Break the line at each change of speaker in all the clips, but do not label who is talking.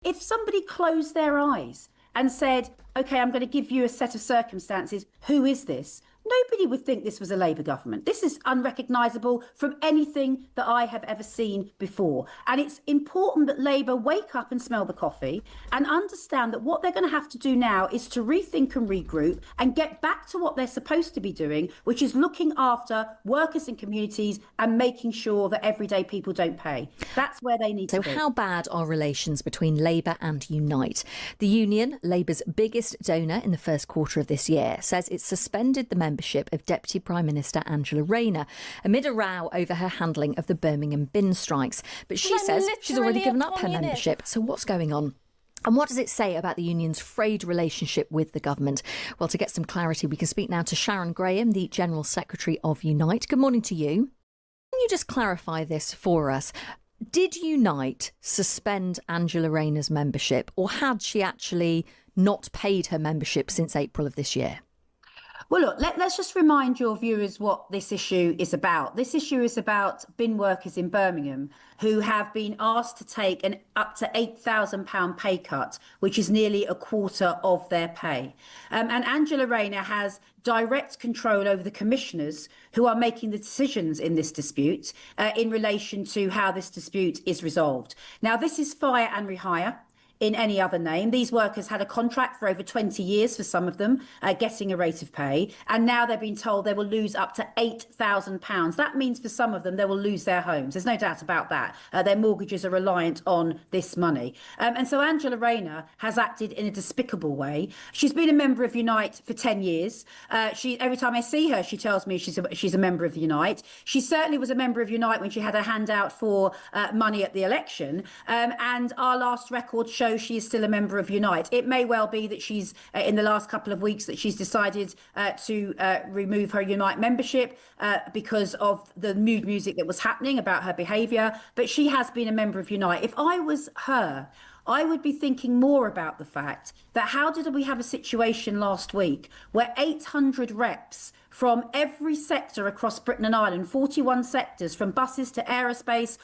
If somebody closed their eyes and said, OK, I'm going to give you a set of circumstances, who is this? Nobody would think this was a Labour government. This is unrecognisable from anything that I have ever seen before. And it's important that Labour wake up and smell the coffee and understand that what they're going to have to do now is to rethink and regroup and get back to what they're supposed to be doing, which is looking after workers and communities and making sure that everyday people don't pay. That's where they need to
So
be.
how bad are relations between Labour and Unite? The union, Labour's biggest donor in the first quarter of this year, says it suspended the membership of Deputy Prime Minister Angela Raina amid a row over her handling of the Birmingham bin strikes. But she says she's already given up her membership. So what's going on? And what does it say about the union's frayed relationship with the government? Well, to get some clarity, we can speak now to Sharon Graham, the General Secretary of Unite. Good morning to you. Can you just clarify this for us? Did Unite suspend Angela Raina's membership, or had she actually not paid her membership since April of this year?
Well, look, let's just remind your viewers what this issue is about. This issue is about bin workers in Birmingham who have been asked to take an up to £8,000 pay cut, which is nearly a quarter of their pay. And Angela Raina has direct control over the commissioners who are making the decisions in this dispute in relation to how this dispute is resolved. Now, this is fire and rehire. In any other name. These workers had a contract for over 20 years for some of them, getting a rate of pay, and now they're being told they will lose up to £8,000. That means for some of them they will lose their homes. There's no doubt about that. Their mortgages are reliant on this money. And so Angela Raina has acted in a despicable way. She's been a member of Unite for 10 years. Every time I see her, she tells me she's a member of Unite. She certainly was a member of Unite when she had her hand out for money at the election. And our last record shows she is still a member of Unite. It may well be that she's in the last couple of weeks that she's decided to remove her Unite membership because of the mood music that was happening about her behaviour. But she has been a member of Unite. If I was her, I would be thinking more about the fact that how did we have a situation last week where 800 reps from every sector across Britain and Ireland, 41 sectors, from buses to aerospace,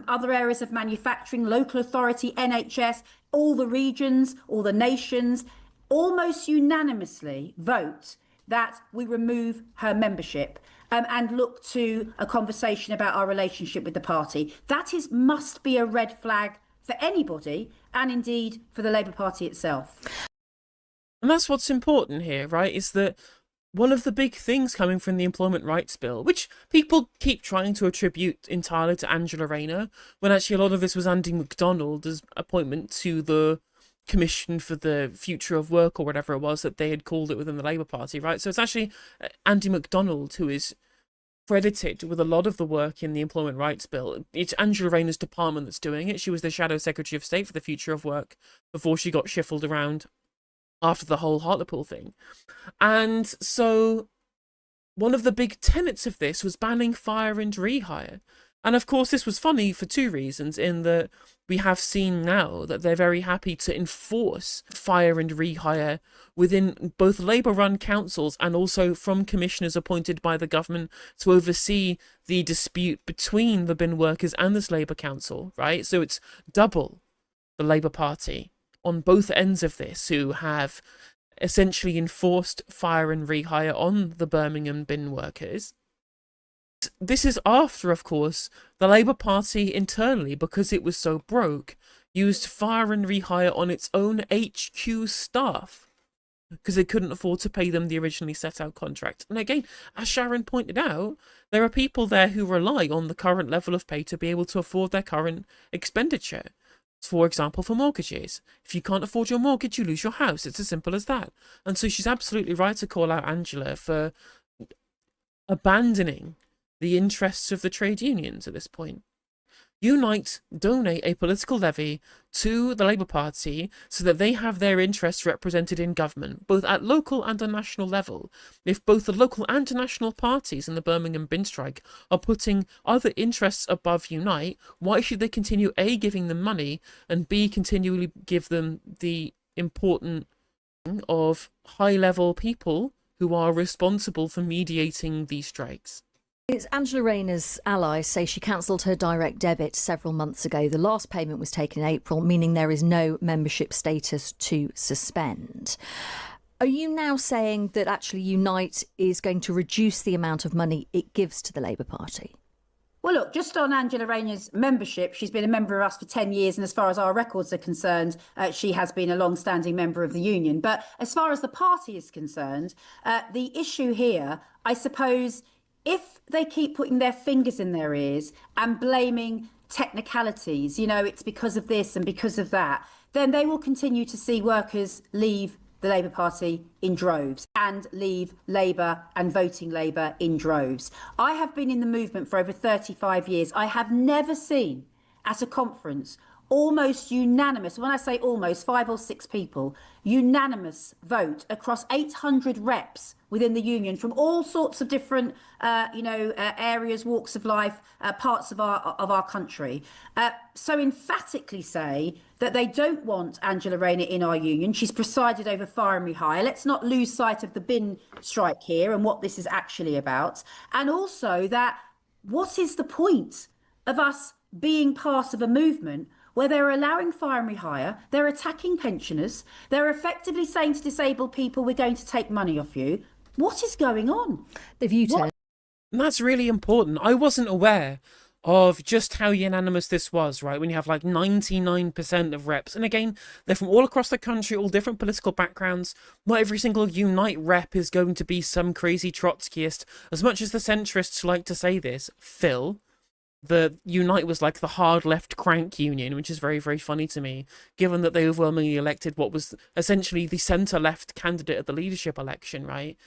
other areas of manufacturing, local authority, NHS, all the regions, all the nations, almost unanimously vote that we remove her membership and look to a conversation about our relationship with the party. That must be a red flag for anybody, and indeed for the Labour Party itself.
And that's what's important here, right, is that one of the big things coming from the Employment Rights Bill, which people keep trying to attribute entirely to Angela Raina, when actually a lot of this was Andy McDonald's appointment to the Commission for the Future of Work, or whatever it was that they had called it within the Labour Party, right? So it's actually Andy McDonald who is credited with a lot of the work in the Employment Rights Bill. It's Angela Raina's department that's doing it. She was the Shadow Secretary of State for the Future of Work before she got shuffled around after the whole Hartlepool thing. And so one of the big tenets of this was banning fire and rehire. And of course, this was funny for two reasons, in that we have seen now that they're very happy to enforce fire and rehire within both Labour-run councils and also from commissioners appointed by the government to oversee the dispute between the bin workers and this Labour council, right? So it's double the Labour Party on both ends of this who have essentially enforced fire and rehire on the Birmingham bin workers. This is after, of course, the Labour Party internally, because it was so broke, used fire and rehire on its own HQ staff because they couldn't afford to pay them the originally set out contract. And again, as Sharon pointed out, there are people there who rely on the current level of pay to be able to afford their current expenditure. For example, for mortgages. If you can't afford your mortgage, you lose your house. It's as simple as that. And so she's absolutely right to call out Angela for abandoning the interests of the trade unions at this point. Unite donate a political levy to the Labour Party so that they have their interests represented in government, both at local and on national level. If both the local and national parties in the Birmingham bin strike are putting other interests above Unite, why should they continue A, giving them money, and B, continually give them the important of high-level people who are responsible for mediating these strikes?
It's Angela Raina's allies say she cancelled her direct debit several months ago. The last payment was taken in April, meaning there is no membership status to suspend. Are you now saying that actually Unite is going to reduce the amount of money it gives to the Labour Party?
Well, look, just on Angela Raina's membership, she's been a member of us for 10 years. And as far as our records are concerned, she has been a long-standing member of the union. But as far as the party is concerned, the issue here, I suppose, if they keep putting their fingers in their ears and blaming technicalities, it's because of this and because of that, then they will continue to see workers leave the Labour Party in droves and leave Labour and voting Labour in droves. I have been in the movement for over 35 years. I have never seen at a conference almost unanimous, when I say almost, 5 or 6 people, unanimous vote across 800 reps within the union from all sorts of different, areas, walks of life, parts of our country. So emphatically say that they don't want Angela Raina in our union. She's presided over firing hire. Let's not lose sight of the bin strike here and what this is actually about. And also that what is the point of us being part of a movement where they're allowing fire and rehire, they're attacking pensioners, they're effectively saying to disabled people, we're going to take money off you. What is going on?
They've U-turned.
And that's really important. I wasn't aware of just how unanimous this was, right? When you have like 99% of reps. And again, they're from all across the country, all different political backgrounds. Not every single Unite rep is going to be some crazy Trotskyist. As much as the centrists like to say this, Phil, the Unite was like the hard left crank union, which is very, very funny to me, given that they overwhelmingly elected what was essentially the centre-left candidate at the leadership election, right?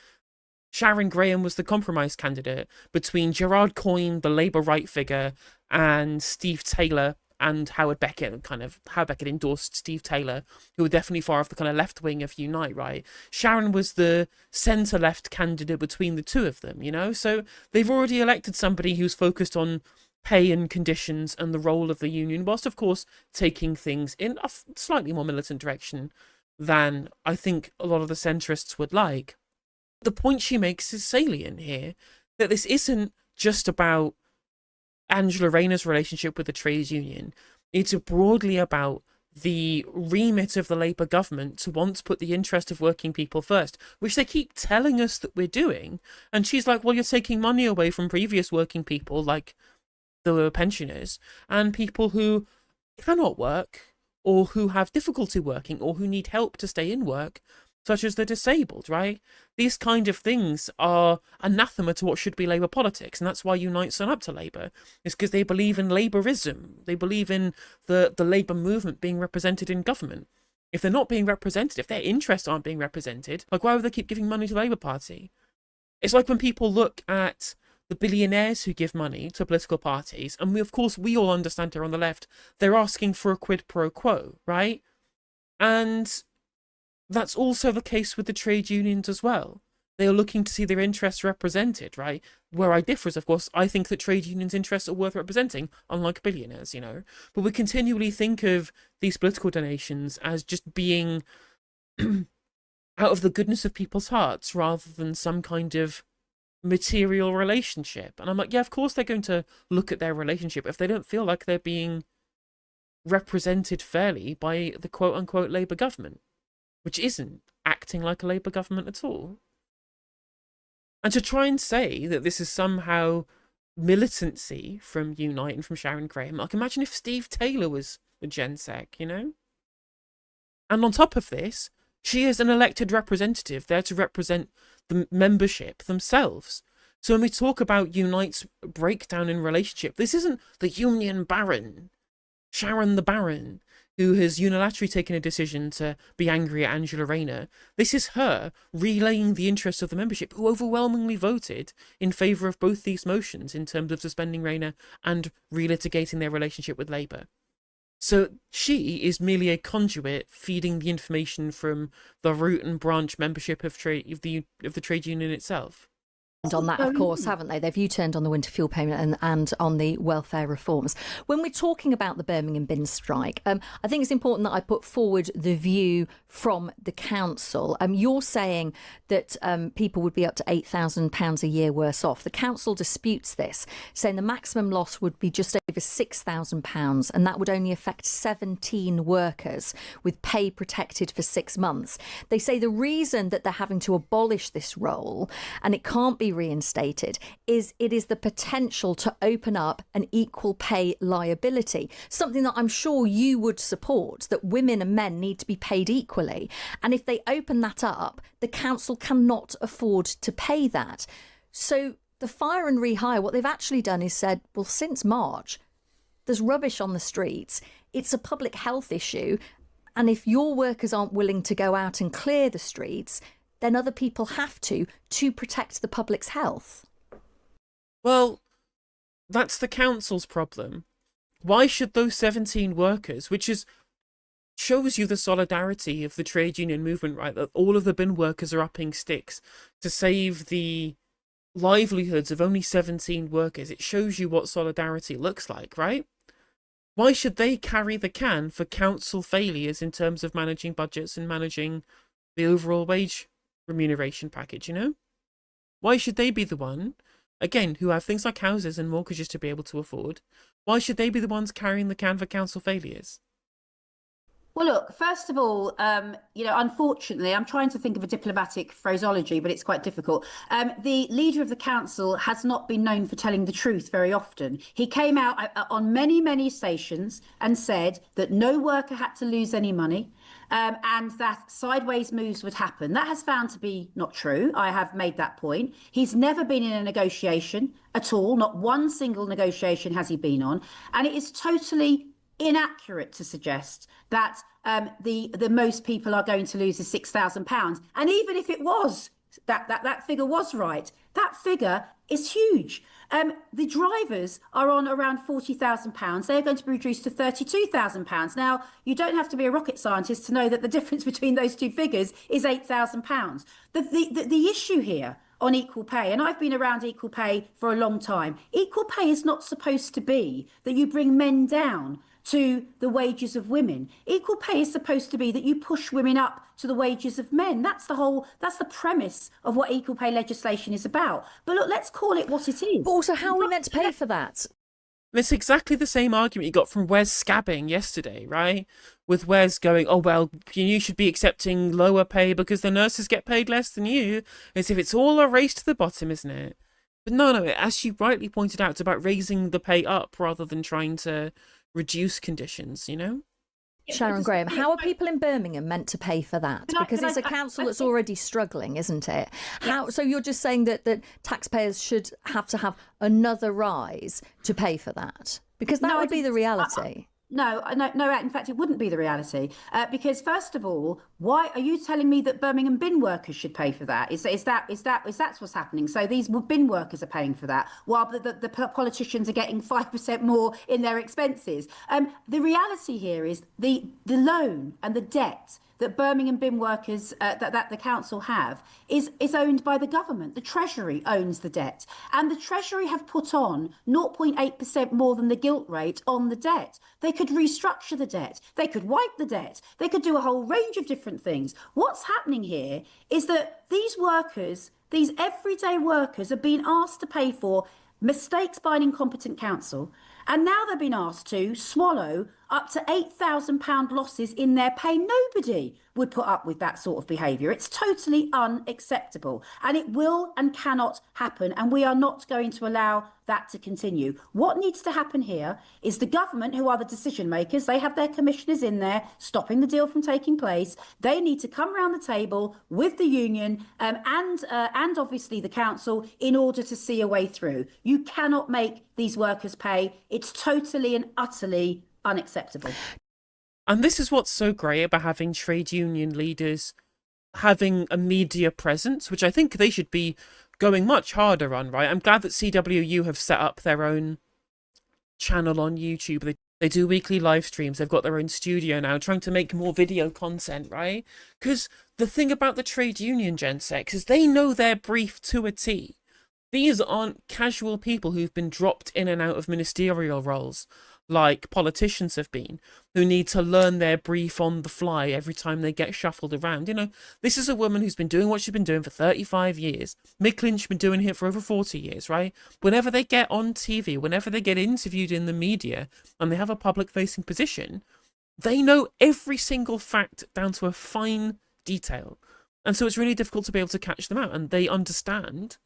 Sharon Graham was the compromise candidate between Gerard Coyne, the Labour right figure, and Steve Taylor and Howard Beckett. Howard Beckett endorsed Steve Taylor, who were definitely far off the kind of left wing of Unite, right? Sharon was the centre-left candidate between the two of them, So they've already elected somebody who's focused on pay and conditions and the role of the union, whilst of course taking things in a slightly more militant direction than I think a lot of the centrists would like. The point she makes is salient here, that this isn't just about Angela Raina's relationship with the trade union. It's broadly about the remit of the Labour government to once put the interest of working people first, which they keep telling us that we're doing. And she's like, well, you're taking money away from previous working people, like the pensioners, and people who cannot work or who have difficulty working or who need help to stay in work, such as the disabled, right? These kind of things are anathema to what should be Labour politics, and that's why Unite sign up to Labour. It's because they believe in Labourism. They believe in the Labour movement being represented in government. If they're not being represented, if their interests aren't being represented, like why would they keep giving money to the Labour Party? It's like when people look at the billionaires who give money to political parties, and we all understand here on the left, they're asking for a quid pro quo, right? And that's also the case with the trade unions as well. They are looking to see their interests represented, right? Where I differ is, of course, I think that trade unions' interests are worth representing, unlike billionaires, But we continually think of these political donations as just being out of the goodness of people's hearts rather than some kind of material relationship. And I'm like, yeah, of course they're going to look at their relationship if they don't feel like they're being represented fairly by the quote-unquote Labour government, which isn't acting like a Labour government at all. And to try and say that this is somehow militancy from Unite and from Sharon Graham, like imagine if Steve Taylor was the GenSec, And on top of this, she is an elected representative there to represent the membership themselves. So when we talk about Unite's breakdown in relationship, this isn't the union baron, Sharon the Baron, who has unilaterally taken a decision to be angry at Angela Raina. This is her relaying the interests of the membership, who overwhelmingly voted in favour of both these motions in terms of suspending Raina and relitigating their relationship with Labour. So she is merely a conduit feeding the information from the root and branch membership of the trade union itself.
on that, of course, haven't they? They've U-turned on the winter fuel payment and on the welfare reforms. When we're talking about the Birmingham bin strike, I think it's important that I put forward the view from the council. You're saying that people would be up to £8,000 a year worse off. The council disputes this, saying the maximum loss would be just over £6,000, and that would only affect 17 workers with pay protected for 6 months. They say the reason that they're having to abolish this role, and it can't be reinstated, is it is the potential to open up an equal pay liability, something that I'm sure you would support, that women and men need to be paid equally. And if they open that up, the council cannot afford to pay that. So the fire and rehire, what they've actually done is said, well, since March, there's rubbish on the streets. It's a public health issue. And if your workers aren't willing to go out and clear the streets, then other people have to protect the public's health.
Well, that's the council's problem. Why should those 17 workers, which shows you the solidarity of the trade union movement, right? That all of the bin workers are upping sticks to save the livelihoods of only 17 workers. It shows you what solidarity looks like, right? Why should they carry the can for council failures in terms of managing budgets and managing the overall wage remuneration package, you know? Why should they be the one, again, who have things like houses and mortgages to be able to afford, why should they be the ones carrying the can for council failures?
Well, look, first of all, unfortunately, I'm trying to think of a diplomatic phraseology, but it's quite difficult. The leader of the council has not been known for telling the truth very often. He came out on many, many stations and said that no worker had to lose any money, and that sideways moves would happen. That has found to be not true. I have made that point. He's never been in a negotiation at all. Not one single negotiation has he been on. And it is totally inaccurate to suggest that the most people are going to lose is £6,000. And even if it was, that figure was right, that figure is huge. The drivers are on around £40,000. They are going to be reduced to £32,000. Now, you don't have to be a rocket scientist to know that the difference between those two figures is £8,000. The issue here on equal pay, and I've been around equal pay for a long time, equal pay is not supposed to be that you bring men down to the wages of women. Equal pay is supposed to be that you push women up to the wages of men. That's the premise of what equal pay legislation is about. But look, let's call it what it is.
But also, how are we meant to pay for that?
It's exactly the same argument you got from Wes Scabbing yesterday, right? With Wes going, oh, well, you should be accepting lower pay because the nurses get paid less than you. As if it's all a race to the bottom, isn't it? But no, as you rightly pointed out, it's about raising the pay up rather than trying to reduce conditions, you know?
Sharon Graham, how are people in Birmingham meant to pay for that? Because it's a council that's already struggling, isn't it? So you're just saying that taxpayers should have to have another rise to pay for that? Because that would be the reality.
No, in fact, it wouldn't be the reality. Because first of all, why are you telling me that Birmingham bin workers should pay for that? Is that what's happening? So these bin workers are paying for that, while the politicians are getting 5% more in their expenses. The reality here is the loan and the debt that Birmingham bin workers, that the council have, is owned by the government. The Treasury owns the debt. And the Treasury have put on 0.8% more than the gilt rate on the debt. They could restructure the debt. They could wipe the debt. They could do a whole range of different things. What's happening here is that these workers, these everyday workers, are being asked to pay for mistakes by an incompetent council. And now they've been asked to swallow up to £8,000 losses in their pay. Nobody would put up with that sort of behaviour. It's totally unacceptable. And it will and cannot happen. And we are not going to allow that to continue. What needs to happen here is the government, who are the decision makers, they have their commissioners in there stopping the deal from taking place. They need to come around the table with the union and obviously the council in order to see a way through. You cannot make these workers pay. It's totally and utterly unacceptable.
And this is what's so great about having trade union leaders having a media presence, which I think they should be going much harder on, right? I'm glad that CWU have set up their own channel on YouTube. They do weekly live streams. They've got their own studio now, trying to make more video content, right? Because the thing about the trade union, Gen Sex, is they know their brief to a T. These aren't casual people who've been dropped in and out of ministerial roles like politicians have been, who need to learn their brief on the fly every time they get shuffled around. This is a woman who's been doing what she's been doing for 35 years. Mick Lynch been doing it for over 40 years, right? Whenever they get on TV, whenever they get interviewed in the media, and they have a public-facing position, they know every single fact down to a fine detail. And so it's really difficult to be able to catch them out, and they understand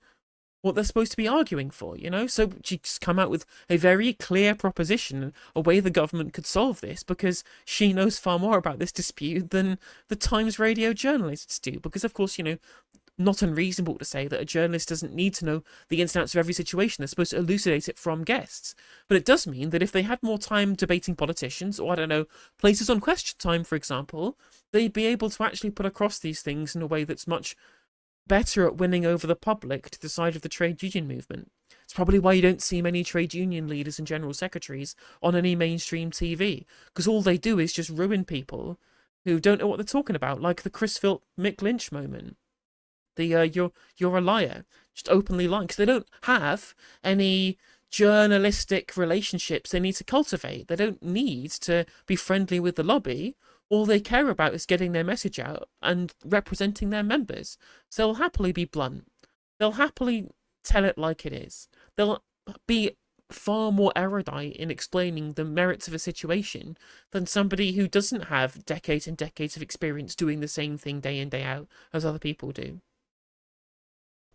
what they're supposed to be arguing for, So she's come out with a very clear proposition, a way the government could solve this, because she knows far more about this dispute than the Times radio journalists do. Because, of course, not unreasonable to say that a journalist doesn't need to know the ins and outs of every situation. They're supposed to elucidate it from guests. But it does mean that if they had more time debating politicians, or, I don't know, places on Question Time, for example, they'd be able to actually put across these things in a way that's much better at winning over the public to the side of the trade union movement. It's probably why you don't see many trade union leaders and general secretaries on any mainstream TV, because all they do is just ruin people who don't know what they're talking about, like the Chris Philp Mick Lynch moment. The you're a liar, just openly lying, because they don't have any journalistic relationships they need to cultivate. They don't need to be friendly with the lobby. All they care about is getting their message out and representing their members. So they'll happily be blunt. They'll happily tell it like it is. They'll be far more erudite in explaining the merits of a situation than somebody who doesn't have decades and decades of experience doing the same thing day in, day out as other people do.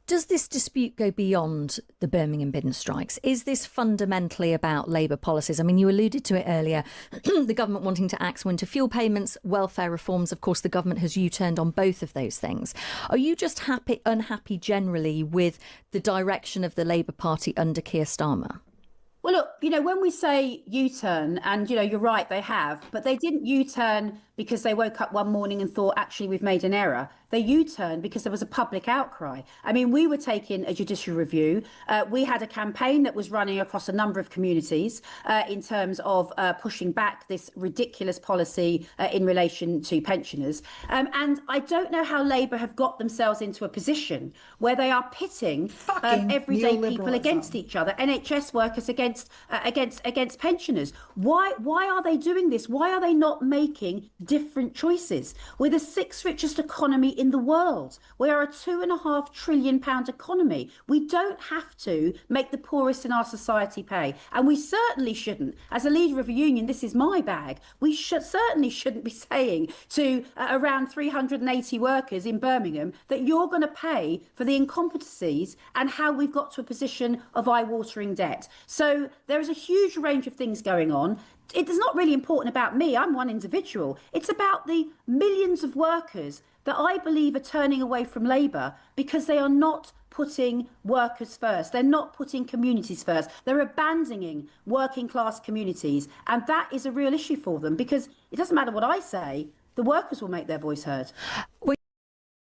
Does this dispute go beyond the Birmingham bin strikes? Is this fundamentally about Labour policies? I mean, you alluded to it earlier, the government wanting to axe winter fuel payments, welfare reforms. Of course, the government has U-turned on both of those things. Are you just unhappy generally with the direction of the Labour Party under Keir Starmer?
Well, look, when we say U-turn, and, you're right, they have, but they didn't U-turn because they woke up one morning and thought, actually, we've made an error. They U-turned because there was a public outcry. I mean, we were taking a judicial review. We had a campaign that was running across a number of communities in terms of pushing back this ridiculous policy in relation to pensioners. And I don't know how Labour have got themselves into a position where they are pitting everyday people against each other, NHS workers against pensioners. Why are they doing this? Why are they not making different choices? We're the sixth richest economy in the world. We are a £2.5 trillion economy. We don't have to make the poorest in our society pay. And we certainly shouldn't, as a leader of a union, this is my bag, we certainly shouldn't be saying to around 380 workers in Birmingham that you're going to pay for the incompetencies and how we've got to a position of eye-watering debt. So there is a huge range of things going on. It is not really important about me. I'm one individual. It's about the millions of workers that I believe are turning away from Labour because they are not putting workers first. They're not putting communities first. They're abandoning working class communities. And that is a real issue for them, because it doesn't matter what I say, the workers will make their voice heard.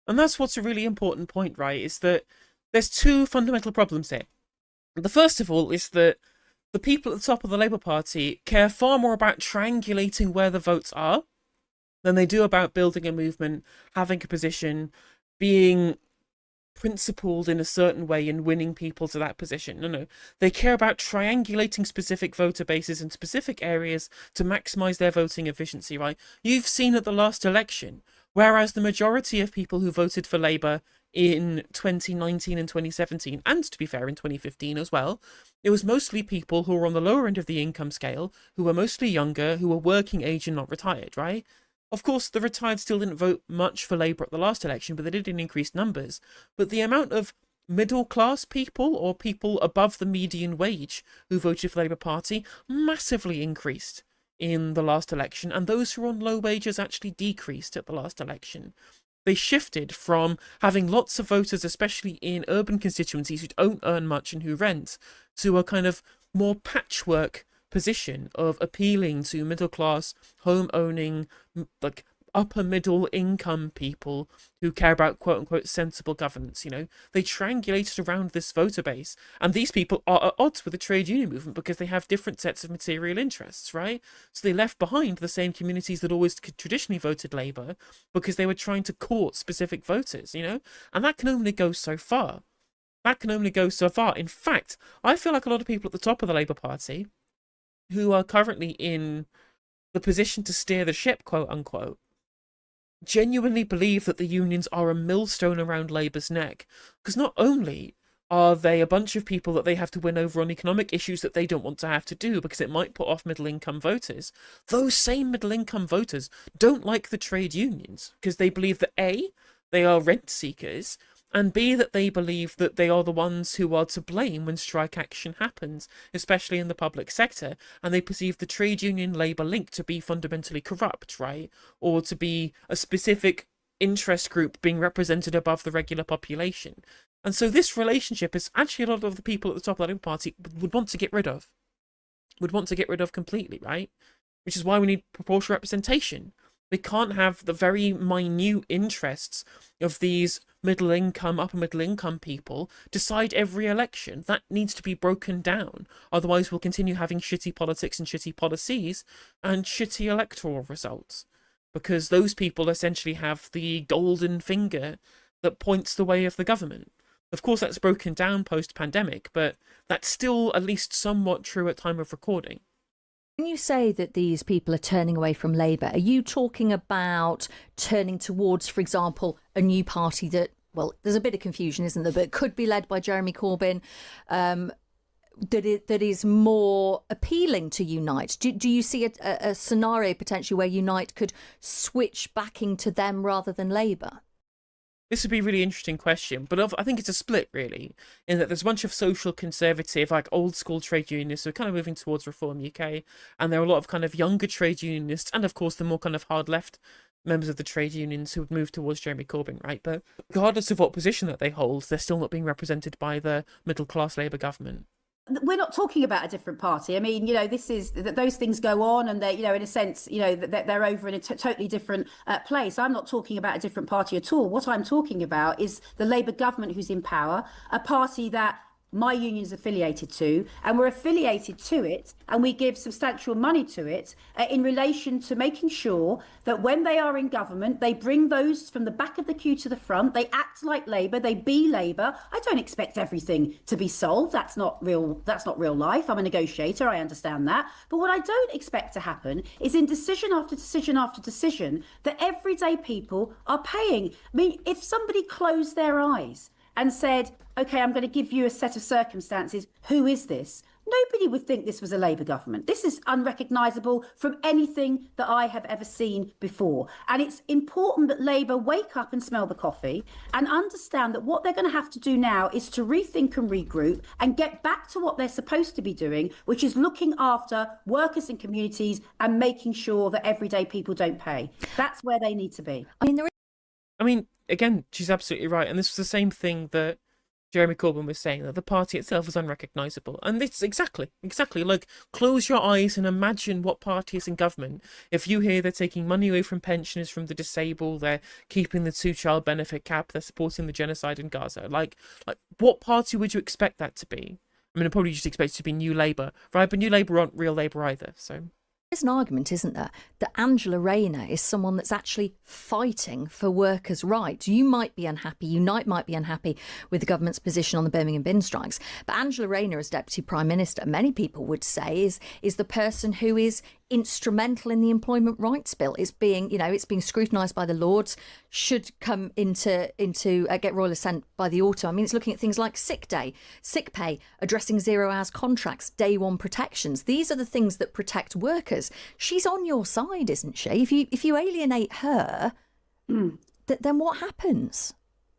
And that's what's a really important point, right? Is that there's two fundamental problems here. The first of all is that the people at the top of the Labour Party care far more about triangulating where the votes are than they do about building a movement, having a position, being principled in a certain way and winning people to that position. No. They care about triangulating specific voter bases in specific areas to maximise their voting efficiency, right? You've seen at the last election, whereas the majority of people who voted for Labour in 2019 and 2017, and to be fair, in 2015 as well, it was mostly people who were on the lower end of the income scale, who were mostly younger, who were working age and not retired, right? Of course, the retired still didn't vote much for Labour at the last election, but they did in increased numbers. But the amount of middle-class people, or people above the median wage, who voted for the Labour Party massively increased in the last election, and those who were on low wages actually decreased at the last election. They shifted from having lots of voters, especially in urban constituencies who don't earn much and who rent, to a kind of more patchwork position of appealing to middle-class, home-owning, like upper-middle income people who care about quote-unquote sensible governance. They triangulated around this voter base, and these people are at odds with the trade union movement because they have different sets of material interests, right? So they left behind the same communities that always traditionally voted Labour because they were trying to court specific voters, and that can only go so far. that can only go so far. In fact, I feel like a lot of people at the top of the Labour Party, who are currently in the position to steer the ship, quote unquote, genuinely believe that the unions are a millstone around Labour's neck. Because not only are they a bunch of people that they have to win over on economic issues that they don't want to have to do because it might put off middle-income voters, those same middle-income voters don't like the trade unions because they believe that A, they are rent seekers, and B, that they believe that they are the ones who are to blame when strike action happens, especially in the public sector, and they perceive the trade union Labour link to be fundamentally corrupt, right? Or to be a specific interest group being represented above the regular population. And so this relationship is actually a lot of the people at the top of the Labour Party would want to get rid of. Would want to get rid of completely, right? Which is why we need proportional representation. We can't have the very minute interests of these middle-income, upper-middle-income people decide every election. That needs to be broken down. Otherwise, we'll continue having shitty politics and shitty policies and shitty electoral results. Because those people essentially have the golden finger that points the way of the government. Of course, that's broken down post-pandemic, but that's still at least somewhat true at time of recording.
When you say that these people are turning away from Labour, are you talking about turning towards, for example, a new party that, well, there's a bit of confusion, isn't there, but could be led by Jeremy Corbyn, that is more appealing to Unite? Do you see a scenario potentially where Unite could switch backing to them rather than Labour?
This would be a really interesting question, but I think it's a split, really, in that there's a bunch of social conservative, like old-school trade unionists who are kind of moving towards Reform UK, and there are a lot of kind of younger trade unionists, and of course the more kind of hard-left members of the trade unions who would move towards Jeremy Corbyn, right? But regardless of what position that they hold, they're still not being represented by the middle-class Labour government.
We're not talking about a different party. I mean, this is that those things go on, and they, in a sense, that they're over in a totally different place. I'm not talking about a different party at all. What I'm talking about is the Labour government who's in power, a party that my union is affiliated to, and we're affiliated to it, and we give substantial money to it in relation to making sure that when they are in government, they bring those from the back of the queue to the front. They act like Labour, they be Labour. I don't expect everything to be solved. That's not real life. I'm a negotiator, I understand that. But what I don't expect to happen is in decision after decision after decision that everyday people are paying. I mean, if somebody closed their eyes and said, OK, I'm going to give you a set of circumstances, who is this? Nobody would think this was a Labour government. This is unrecognisable from anything that I have ever seen before. And it's important that Labour wake up and smell the coffee and understand that what they're going to have to do now is to rethink and regroup and get back to what they're supposed to be doing, which is looking after workers and communities and making sure that everyday people don't pay. That's where they need to be.
I mean, again, she's absolutely right. And this was the same thing that Jeremy Corbyn was saying, that the party itself was unrecognisable. And it's exactly, like, close your eyes and imagine what party is in government. If you hear they're taking money away from pensioners, from the disabled, they're keeping the 2-child benefit cap, they're supporting the genocide in Gaza, like what party would you expect that to be? I mean, I'd probably just expect it to be New Labour, right? But New Labour aren't real Labour either, so...
There's an argument, isn't there, that Angela Raina is someone that's actually fighting for workers' rights. You might be unhappy, Unite might be unhappy with the government's position on the Birmingham bin strikes, but Angela Raina, as Deputy Prime Minister, many people would say is the person who is instrumental in the employment rights bill. It's being, it's being scrutinised by the Lords, should come into get royal assent by the autumn. I mean, it's looking at things like sick day, sick pay, addressing 0 hours contracts, day one protections. These are the things that protect workers. She's on your side, isn't she? If you alienate her, then what happens?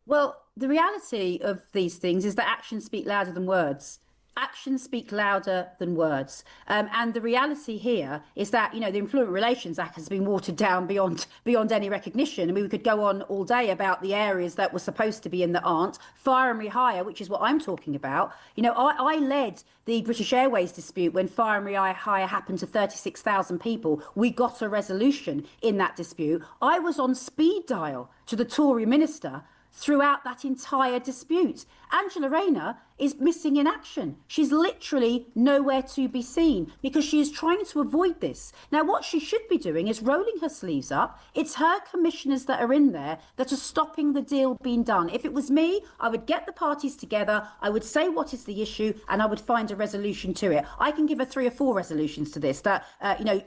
Well, the reality of these things is that actions speak louder than words. Actions speak louder than words. And the reality here is that, the Employment Relations Act has been watered down beyond any recognition. I mean, we could go on all day about the areas that were supposed to be in that aren't. Fire and rehire, which is what I'm talking about. I led the British Airways dispute when fire and rehire happened to 36,000 people. We got a resolution in that dispute. I was on speed dial to the Tory minister throughout that entire dispute. Angela Raina is missing in action. She's literally nowhere to be seen because she is trying to avoid this. Now, what she should be doing is rolling her sleeves up. It's her commissioners that are in there that are stopping the deal being done. If it was me, I would get the parties together, I would say what is the issue, and I would find a resolution to it. I can give her 3 or 4 resolutions to this that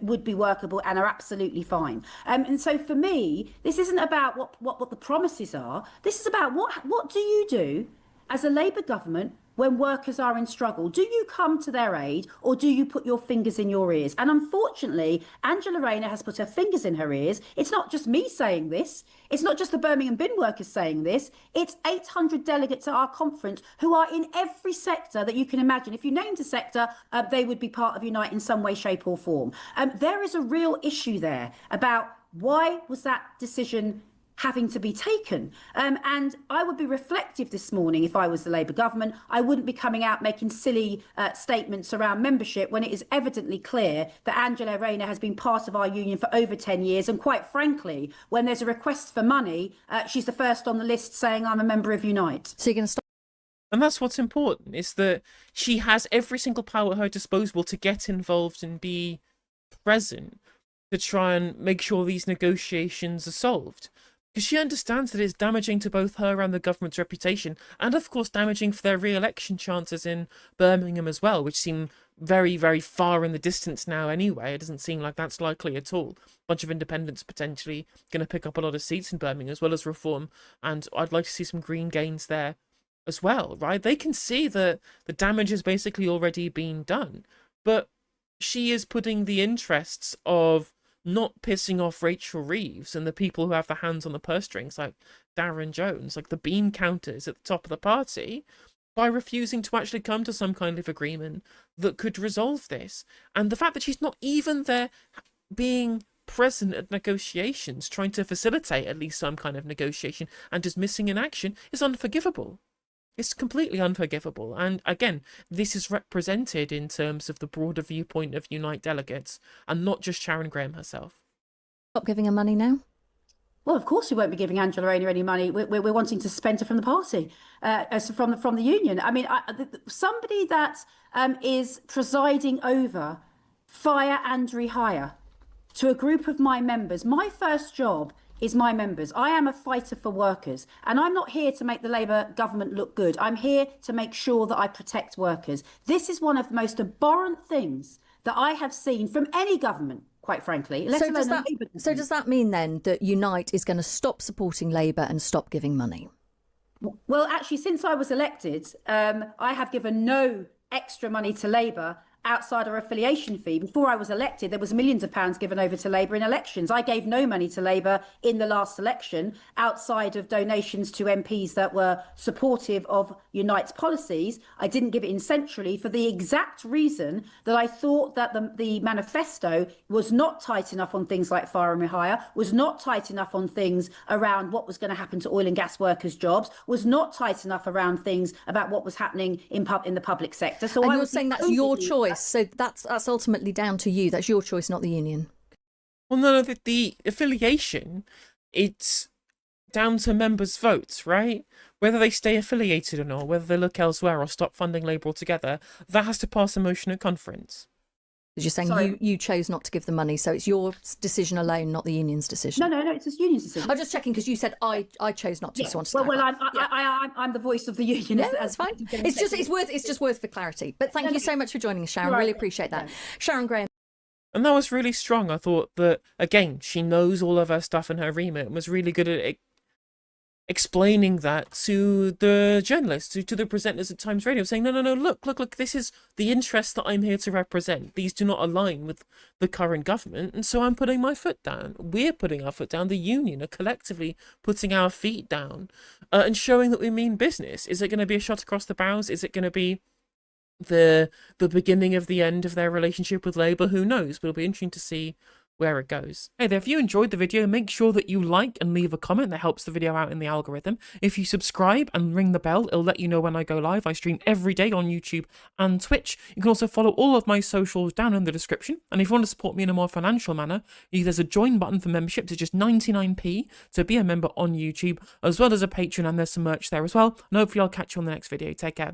would be workable and are absolutely fine. And so for me, this isn't about what the promises are. This is about what do you do as a Labour government when workers are in struggle? Do you come to their aid, or do you put your fingers in your ears? And unfortunately, Angela Raina has put her fingers in her ears. It's not just me saying this. It's not just the Birmingham bin workers saying this. It's 800 delegates at our conference who are in every sector that you can imagine. If you named a sector, they would be part of Unite in some way, shape or form. There is a real issue there about why was that decision having to be taken. And I would be reflective this morning if I was the Labour government. I wouldn't be coming out making silly statements around membership when it is evidently clear that Angela Raina has been part of our union for over 10 years. And quite frankly, when there's a request for money, she's the first on the list saying I'm a member of Unite.
So you're going to stop?
And that's what's important, is that she has every single power at her disposal to get involved and be present to try and make sure these negotiations are solved. Because she understands that it's damaging to both her and the government's reputation, and of course damaging for their re-election chances in Birmingham as well, which seem very, very far in the distance now anyway. It doesn't seem like that's likely at all. A bunch of independents potentially going to pick up a lot of seats in Birmingham, as well as Reform, and I'd like to see some Green gains there as well, right? They can see that the damage has basically already been done, but she is putting the interests of not pissing off Rachel Reeves and the people who have the hands on the purse strings, like Darren Jones, like the bean counters at the top of the party, by refusing to actually come to some kind of agreement that could resolve this. And the fact that she's not even there being present at negotiations, trying to facilitate at least some kind of negotiation, and just missing in action is unforgivable. It's completely unforgivable. And again, this is represented in terms of the broader viewpoint of Unite delegates, and not just Sharon Graham herself.
Stop giving her money now?
Well, of course we won't be giving Angela Raina any money. We're wanting to suspend her from the party, from the union. I mean, somebody that is presiding over fire and rehire to a group of my members. My first job is my members. I am a fighter for workers, and I'm not here to make the Labour government look good. I'm here to make sure that I protect workers. This is one of the most abhorrent things that I have seen from any government, quite frankly.
So does that mean then that Unite is going to stop supporting Labour and stop giving money?
Well, actually, since I was elected, I have given no extra money to Labour outside our affiliation fee. Before I was elected, there was millions of pounds given over to Labour in elections. I gave no money to Labour in the last election outside of donations to MPs that were supportive of Unite's policies. I didn't give it in centrally for the exact reason that I thought that the manifesto was not tight enough on things like fire and rehire, was not tight enough on things around what was going to happen to oil and gas workers' jobs, was not tight enough around things about what was happening in the public sector. So
and you're saying that's your choice. So that's ultimately down to you. That's your choice, not the union.
Well, no, the affiliation, it's down to members' votes, right? Whether they stay affiliated or not, whether they look elsewhere or stop funding Labour altogether, that has to pass a motion at conference.
You're saying you chose not to give the money, so it's your decision alone, not the union's decision.
No, it's the union's decision.
I'm just checking because you said I chose not to.
Yeah.
So
I'm the voice of the union.
Yeah, that's fine. It's just worth for clarity. But thank you so much for joining us, Sharon. Really appreciate that. Sharon Graham.
And that was really strong. I thought that, again, she knows all of her stuff in her remit and was really good at explaining that to the journalists, to the presenters at Times Radio, saying, no, look, this is the interests that I'm here to represent. These do not align with the current government, and so I'm putting my foot down. We're putting our foot down. The union are collectively putting our feet down and showing that we mean business. Is it going to be a shot across the bows? Is it going to be the beginning of the end of their relationship with Labour? Who knows? But it'll be interesting to see where it goes. Hey there, if you enjoyed the video, make sure that you like and leave a comment. That helps the video out in the algorithm. If you subscribe and ring the bell, it'll let you know when I go live. I stream every day on YouTube and Twitch. You can also follow all of my socials down in the description. And if you want to support me in a more financial manner, there's a join button for membership. It's just 99p to be a member on YouTube, as well as a Patreon, and there's some merch there as well. And hopefully I'll catch you on the next video. Take care.